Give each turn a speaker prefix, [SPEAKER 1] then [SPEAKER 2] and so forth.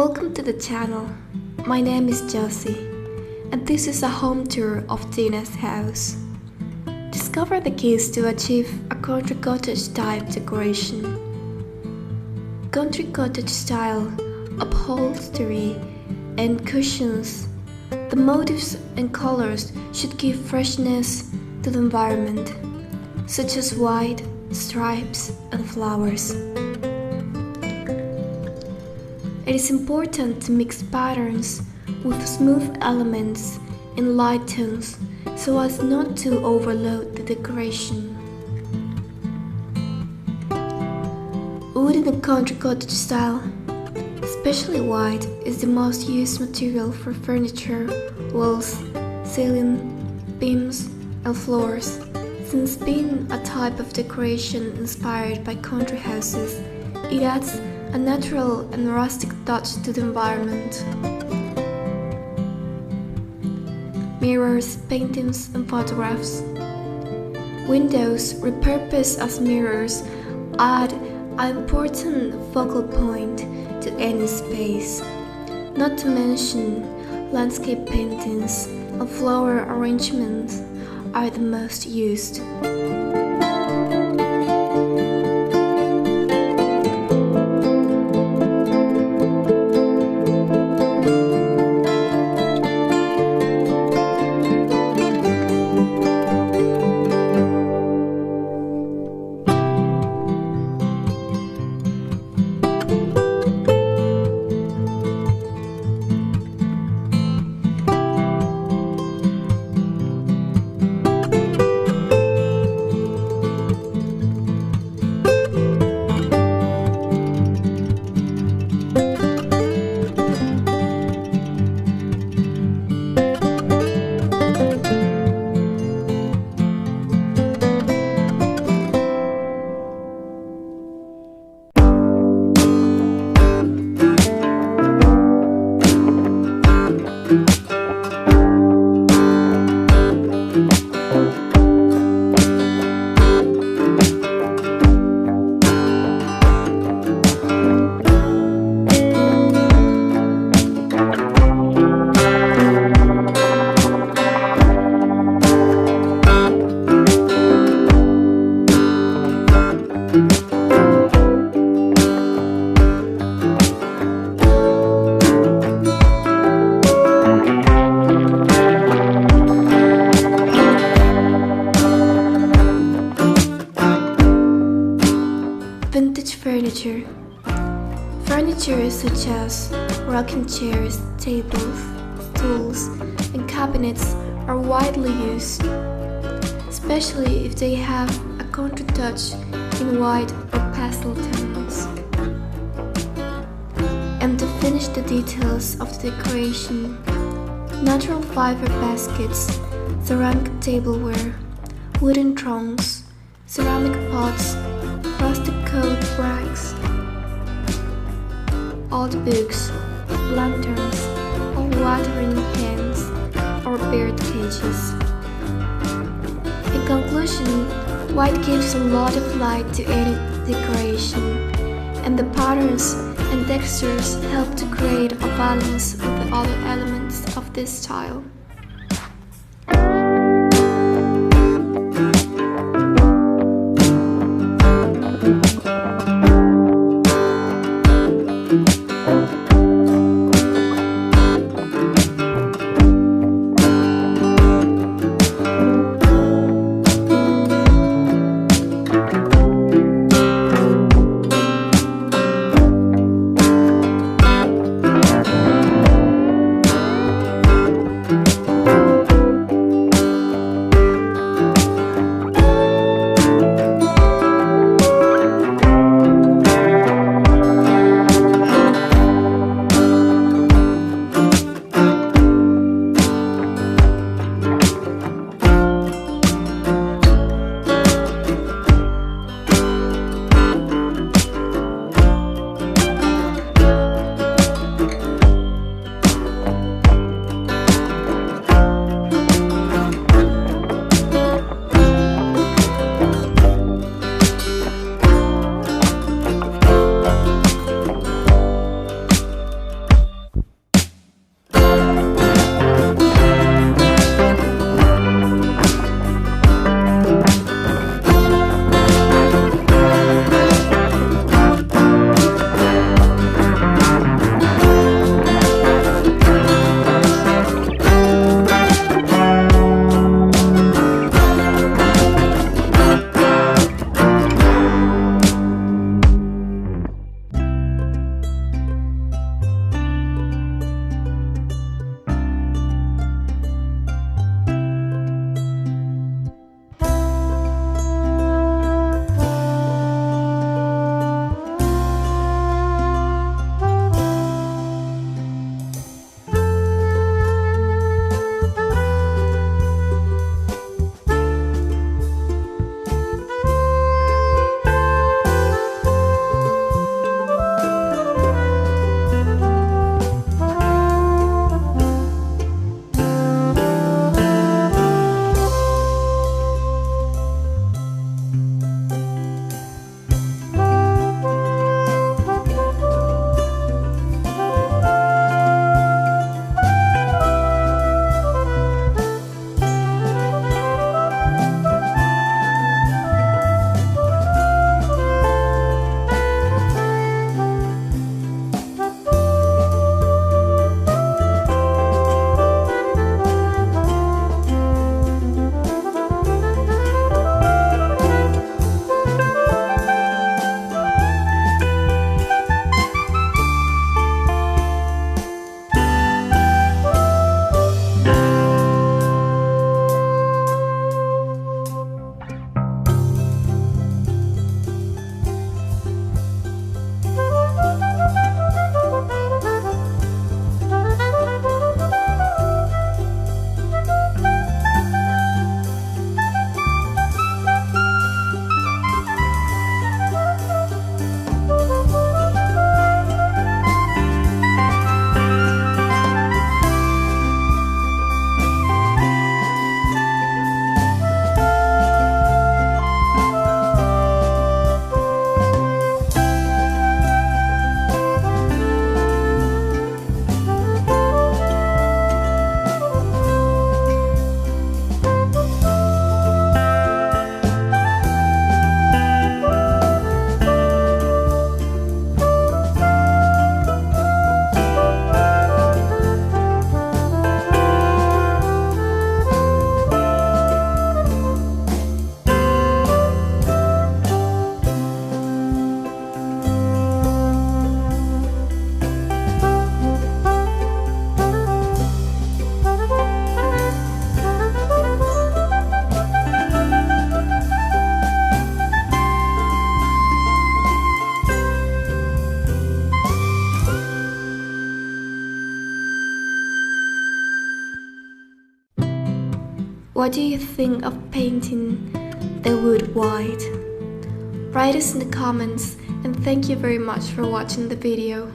[SPEAKER 1] Welcome to the channel. My name is Josie, and this is a home tour of Dina's house. Discover the keys to achieve a country cottage type decoration. Country cottage style, upholstery, and cushions. The motifs and colors should give freshness to the environment, such as white, stripes, and flowers. It is important to mix patterns with smooth elements and light tones so as not to overload the decoration. Wood in the country cottage style, especially white, is the most used material for furniture, walls, ceiling, beams, and floors. Since being a type of decoration inspired by country houses, it adds a natural and rustic touch to the environment. Mirrors, paintings, and photographs. Windows, repurposed as mirrors, add an important focal point to any space. Not to mention, landscape paintings and flower arrangements are the most used. Vintage furniture. Furniture such as rocking chairs, tables, stools, and cabinets are widely used, especially if they have a country touch in white or pastel tones. And to finish the details of the decoration, natural fiber baskets, ceramic tableware, wooden trunks, ceramic pots, rustic coat racks, old books, lanterns, or watering cans, or bird cages. In conclusion, white gives a lot of light to any decoration, and the patterns and textures help to create a balance with the other elements of this style. What do you think of painting the wood white? Write us in the comments, and thank you very much for watching the video.